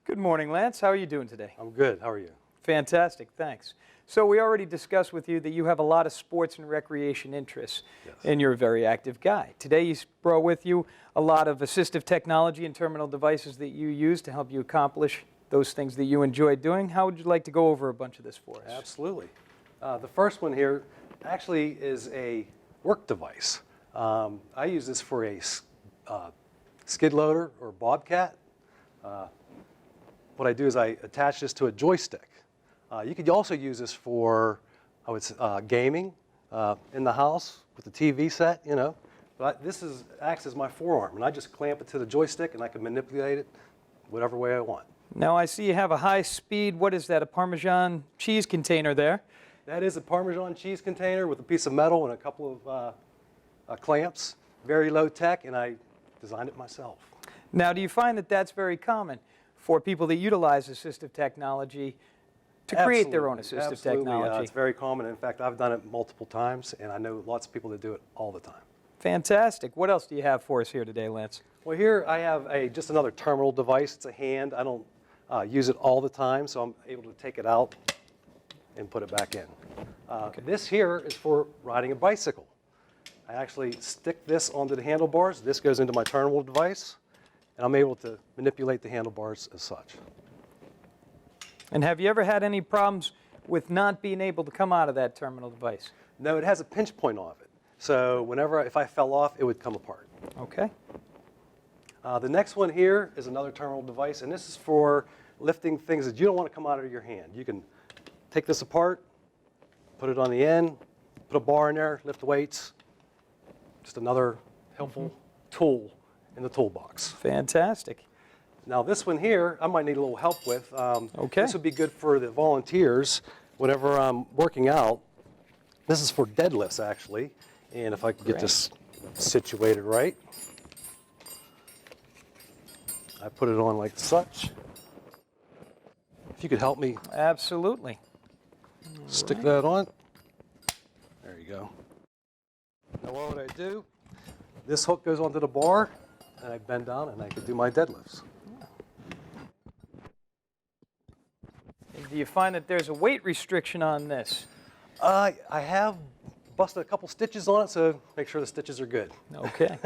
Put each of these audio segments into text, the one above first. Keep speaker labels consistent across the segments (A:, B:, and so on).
A: Good morning, Lance. How are you doing today?
B: I'm good. How are you?
A: Fantastic, thanks. So we already discussed with you that you have a lot of sports and recreation interests,
B: Yes.
A: and you're a very active guy. Today you brought with you a lot of assistive technology and terminal devices that you use to help you accomplish those things that you enjoy doing. How would you like to go over a bunch of this for us?
B: Absolutely. The first one here actually is a work device. I use this for a skid loader or bobcat. What I do is I attach this to a joystick. You could also use this for, gaming in the house with the TV set, you know. But acts as my forearm, and I just clamp it to the joystick, and I can manipulate it whatever way I want.
A: Now I see you have a high-speed, what is that, a Parmesan cheese container there?
B: That is a Parmesan cheese container with a piece of metal and a couple of clamps. Very low tech, and I designed it myself.
A: Now, do you find that that's very common for people that utilize assistive technology to create their own assistive technology?
B: It's very common. In fact, I've done it multiple times, and I know lots of people that do it all the time.
A: Fantastic. What else do you have for us here today, Lance?
B: Well, here I have just another terminal device. It's a hand. I don't use it all the time, so I'm able to take it out and put it back in. This here is for riding a bicycle. I actually stick this onto the handlebars. This goes into my terminal device, and I'm able to manipulate the handlebars as such.
A: And have you ever had any problems with not being able to come out of that terminal device?
B: No, it has a pinch point on it. So if I fell off, it would come apart.
A: Okay.
B: The next one here is another terminal device, and this is for lifting things that you don't want to come out of your hand. You can take this apart, put it on the end, put a bar in there, lift weights. Just another helpful tool in the toolbox.
A: Fantastic.
B: Now this one here, I might need a little help with.
A: Okay.
B: This would be good for the volunteers whenever I'm working out. This is for deadlifts, actually. And if I could get this situated right. I put it on like such. If you could help me.
A: Absolutely.
B: Stick that on. There you go. Now what would I do? This hook goes onto the bar, and I bend down, and I can do my deadlifts.
A: And do you find that there's a weight restriction on this?
B: I have busted a couple stitches on it, so make sure the stitches are good.
A: Okay.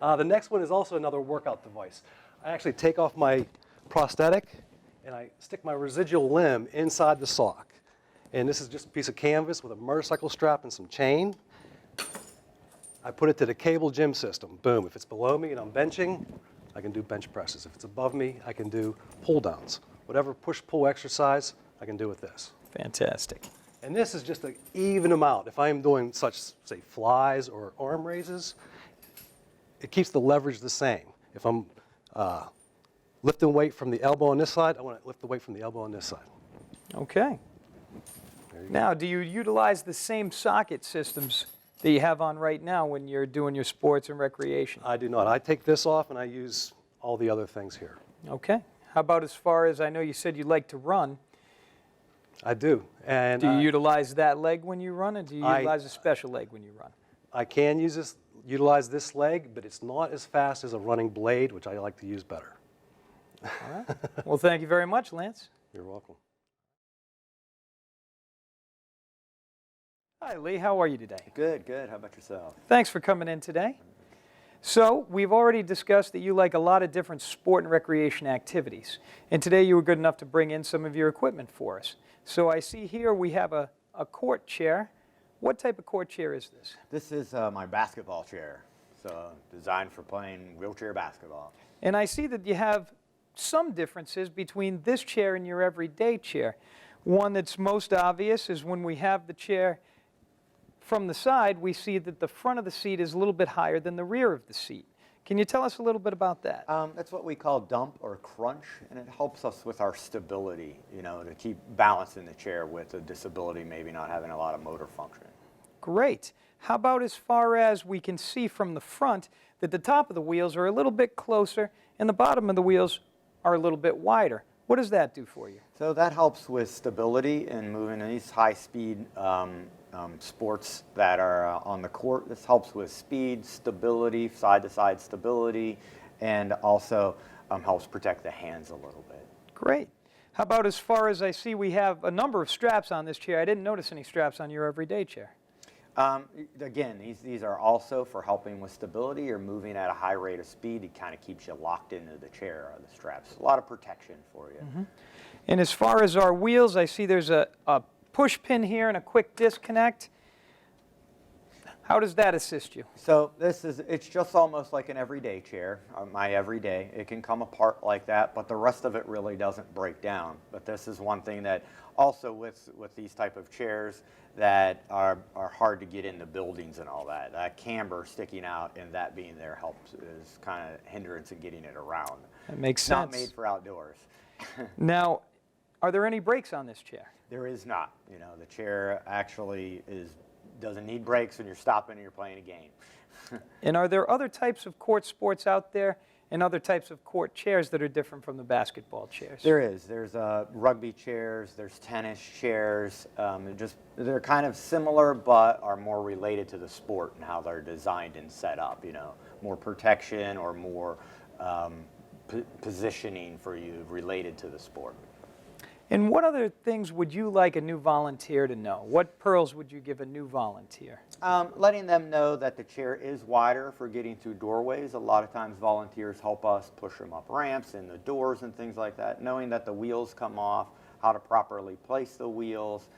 B: The next one is also another workout device. I actually take off my prosthetic, and I stick my residual limb inside the sock. And this is just a piece of canvas with a motorcycle strap and some chain. I put it to the cable gym system. Boom. If it's below me and I'm benching, I can do bench presses. If it's above me, I can do pull downs. Whatever push-pull exercise, I can do with this.
A: Fantastic.
B: And this is just an even amount. If I'm doing such, say, flies or arm raises, it keeps the leverage the same. If I'm lifting weight from the elbow on this side, I want to lift the weight from the elbow on this side.
A: Okay. Now, do you utilize the same socket systems that you have on right now when you're doing your sports and recreation?
B: I do not. I take this off and I use all the other things here.
A: Okay. How about as far as, I know you said you like to run.
B: I do. And
A: do you utilize that leg when you run, or do you utilize a special leg when you run?
B: I can utilize this leg, but it's not as fast as a running blade, which I like to use better.
A: All right. Well, thank you very much, Lance.
B: You're welcome.
A: Hi, Lee. How are you today?
C: Good, good. How about yourself?
A: Thanks for coming in today. So, we've already discussed that you like a lot of different sport and recreation activities. And today you were good enough to bring in some of your equipment for us. So I see here we have a court chair. What type of court chair is this?
C: This is my basketball chair. So designed for playing wheelchair basketball.
A: And I see that you have some differences between this chair and your everyday chair. One that's most obvious is when we have the chair from the side, we see that the front of the seat is a little bit higher than the rear of the seat. Can you tell us a little bit about that?
C: That's what we call dump or crunch, and it helps us with our stability, you know, to keep balance in the chair with a disability, maybe not having a lot of motor function.
A: Great. How about as far as we can see from the front that the top of the wheels are a little bit closer and the bottom of the wheels are a little bit wider? What does that do for you?
C: So that helps with stability and moving in these high-speed sports that are on the court. This helps with speed, stability, side-to-side stability, and also helps protect the hands a little bit.
A: Great. How about as far as I see we have a number of straps on this chair. I didn't notice any straps on your everyday chair.
C: Again, these are also for helping with stability or moving at a high rate of speed. It kind of keeps you locked into the chair, the straps. A lot of protection for you.
A: And as far as our wheels, I see there's a push pin here and a quick disconnect. How does that assist you?
C: So it's just almost like an everyday chair, my everyday. It can come apart like that, but the rest of it really doesn't break down. But this is one thing that also with these type of chairs that are hard to get into buildings and all that. That camber sticking out and that being there helps, is kind of hindrance in getting it around.
A: That makes
C: It's
A: sense.
C: not made for outdoors.
A: Now, are there any brakes on this chair?
C: There is not. You know, the chair actually doesn't need brakes when you're stopping and you're playing a game.
A: And are there other types of court sports out there and other types of court chairs that are different from the basketball chairs?
C: There is. There's rugby chairs, there's tennis chairs. They're kind of similar but are more related to the sport and how they're designed and set up, you know, more protection or more positioning for you related to the sport.
A: And what other things would you like a new volunteer to know? What pearls would you give a new volunteer?
C: Letting them know that the chair is wider for getting through doorways. A lot of times volunteers help us push them up ramps and the doors and things like that. Knowing that the wheels come off, how to properly place the wheels,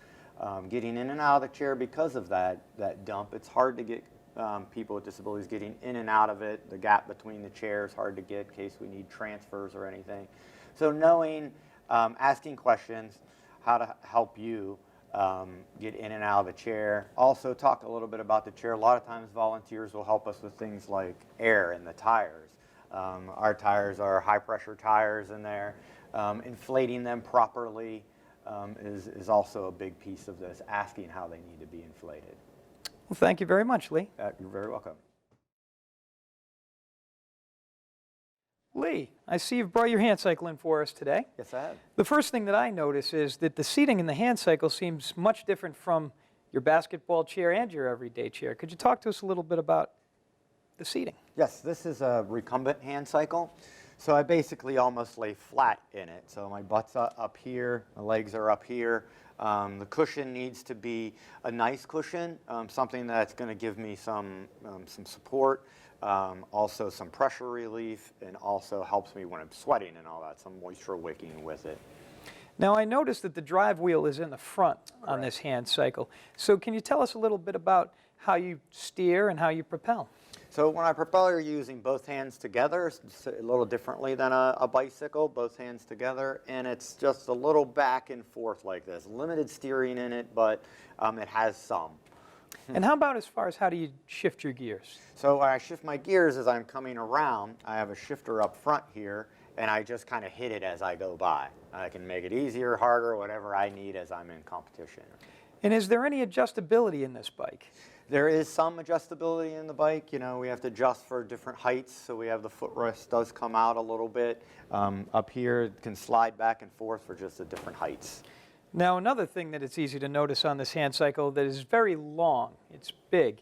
C: getting in and out of the chair because of that dump. It's hard to get people with disabilities getting in and out of it. The gap between the chairs hard to get in case we need transfers or anything. So knowing, asking questions, how to help you get in and out of the chair. Also talk a little bit about the chair. A lot of times volunteers will help us with things like air in the tires. Our tires are high pressure tires in there. Inflating them properly is also a big piece of this, asking how they need to be inflated.
A: Well, thank you very much, Lee.
C: You're very welcome.
A: Lee, I see you've brought your hand cycle in for us today.
C: Yes, I have.
A: The first thing that I notice is that the seating in the hand cycle seems much different from your basketball chair and your everyday chair. Could you talk to us a little bit about the seating?
C: Yes, this is a recumbent hand cycle. So I basically almost lay flat in it. So my butt's up here, my legs are up here. The cushion needs to be a nice cushion, something that's going to give me some support, also some pressure relief, and also helps me when I'm sweating and all that, some moisture wicking with it.
A: Now, I noticed that the drive wheel is in the front on this hand cycle. So can you tell us a little bit about how you steer and how you propel?
C: So when I propel, you're using both hands together. It's a little differently than a bicycle, both hands together, and it's just a little back and forth like this. Limited steering in it, but it has some.
A: And how about as far as how do you shift your gears?
C: So when I shift my gears as I'm coming around, I have a shifter up front here, and I just kind of hit it as I go by. I can make it easier, harder, whatever I need as I'm in competition.
A: And is there any adjustability in this bike?
C: There is some adjustability in the bike. You know, we have to adjust for different heights, so we have the footrest does come out a little bit. Up here, it can slide back and forth for just the different heights.
A: Now, another thing that it's easy to notice on this hand cycle that is very long, it's big.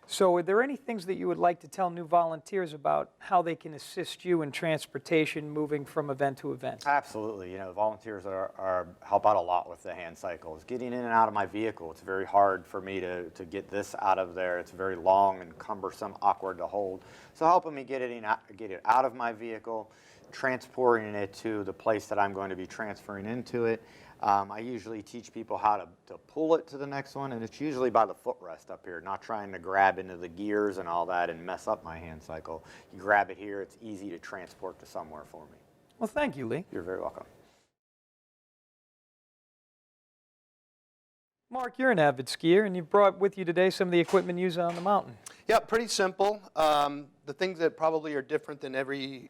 A: So are there any things that you would like to tell new volunteers about how they can assist you in transportation moving from event to event?
C: Absolutely. You know, volunteers help out a lot with the hand cycles. Getting in and out of my vehicle, it's very hard for me to get this out of there. It's very long and cumbersome, awkward to hold. So helping me get it out of my vehicle, transporting it to the place that I'm going to be transferring into it. I usually teach people how to pull it to the next one, and it's usually by the footrest up here, not trying to grab into the gears and all that and mess up my hand cycle. You grab it here, it's easy to transport to somewhere for me.
A: Well, thank you, Lee.
C: You're very welcome.
D: Mark, you're an avid skier, and you've brought with you today some of the equipment used on the mountain.
E: Yeah, pretty simple. The things that probably are different than every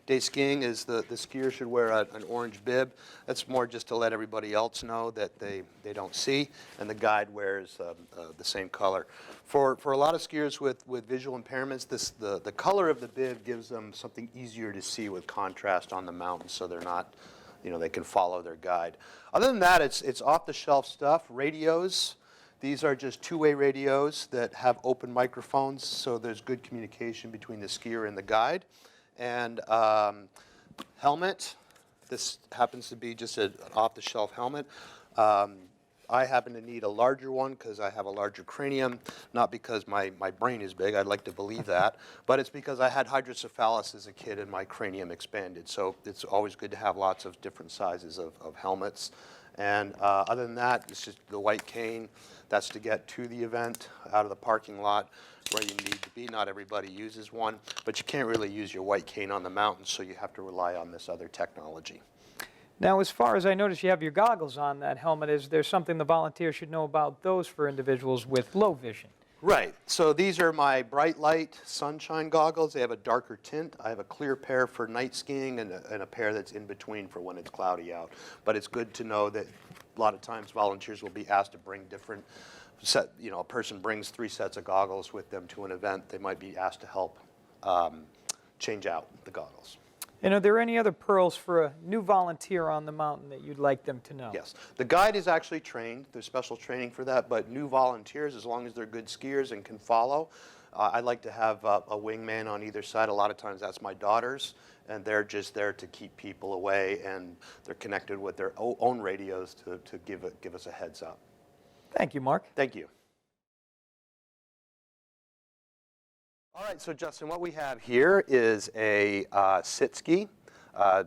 E: day skiing is the skier should wear an orange bib. That's more just to let everybody else know that they don't see, and the guide wears the same color. For a lot of skiers with visual impairments, the color of the bib gives them something easier to see with contrast on the mountain, so they're not, they can follow their guide. Other than that, it's off-the-shelf stuff. Radios. These are just two-way radios that have open microphones, so there's good communication between the skier and the guide. and helmet. This happens to be just an off-the-shelf helmet. I happen to need a larger one because I have a larger cranium, not because my brain is big, I'd like to believe that, but it's because I had hydrocephalus as a kid and my cranium expanded. So it's always good to have lots of different sizes of helmets. And other than that, it's just the white cane. That's to get to the event out of the parking lot where you need to be. Not everybody uses one, but you can't really use your white cane on the mountain, so you have to rely on this other technology.
A: Now, as far as I notice, you have your goggles on that helmet. Is there something the volunteer should know about those for individuals with low vision?
E: Right. So these are my bright light sunshine goggles. They have a darker tint. I have a clear pair for night skiing and a pair that's in between for when it's cloudy out. But it's good to know that a lot of times volunteers will be asked to bring different set. You know, a person brings 3 sets of goggles with them to an event. They might be asked to help change out the goggles.
A: And are there any other pearls for a new volunteer on the mountain that you'd like them to know?
E: Yes. The guide is actually trained. There's special training for that, but new volunteers, as long as they're good skiers and can follow, I like to have a wingman on either side. A lot of times that's my daughters, and they're just there to keep people away, and they're connected with their own radios to give us a heads up.
A: Thank you, Mark.
E: Thank you. All right, so Justin, what we have here is a sit ski.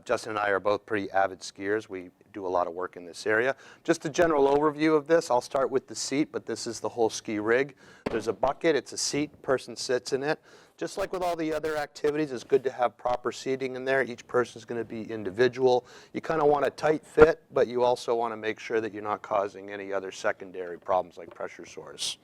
E: Justin and I are both pretty avid skiers. We do a lot of work in this area. Just a general overview of this. I'll start with the seat, but this is the whole ski rig. There's a bucket, it's a seat, person sits in it. Just like with all the other activities, it's good to have proper seating in there. Each person's going to be individual. You kind of want a tight fit, but you also want to make sure that you're not causing any other secondary problems like pressure sores.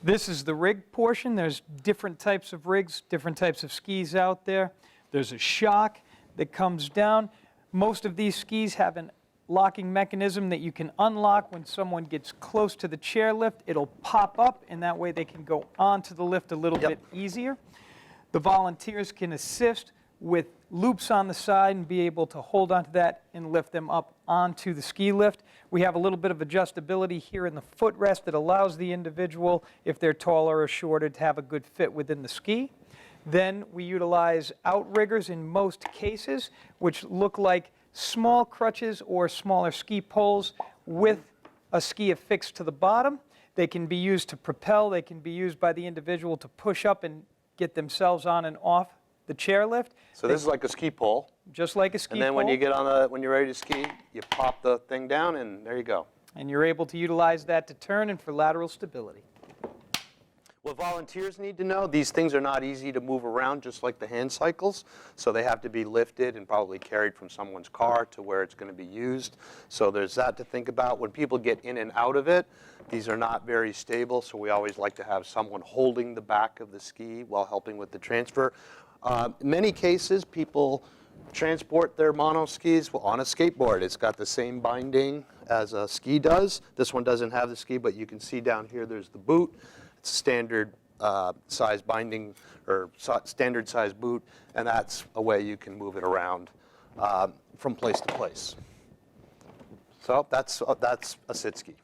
A: This is the rig portion. There's different types of rigs, different types of skis out there. There's a shock that comes down. Most of these skis have a locking mechanism that you can unlock when someone gets close to the chairlift. It'll pop up, and that way they can go onto the lift a little bit easier. The volunteers can assist with loops on the side and be able to hold onto that and lift them up onto the ski lift. We have a little bit of adjustability here in the footrest that allows the individual, if they're taller or shorter, to have a good fit within the ski. Then we utilize outriggers in most cases, which look like small crutches or smaller ski poles with a ski affixed to the bottom. They can be used to propel. They can be used by the individual to push up and get themselves on and off the chairlift.
E: So this is like a ski pole.
A: Just like a ski pole.
E: And then when you get on when you're ready to ski, you pop the thing down, and there you go.
A: And you're able to utilize that to turn and for lateral stability.
E: What volunteers need to know, these things are not easy to move around, just like the hand cycles. So they have to be lifted and probably carried from someone's car to where it's going to be used. So there's that to think about. When people get in and out of it, these are not very stable, so we always like to have someone holding the back of the ski while helping with the transfer. In many cases, people transport their mono skis on a skateboard. It's got the same binding as a ski does. This one doesn't have the ski, but you can see down here there's the boot. It's a standard size binding or standard size boot, and that's a way you can move it around from place to place. So that's a sit ski.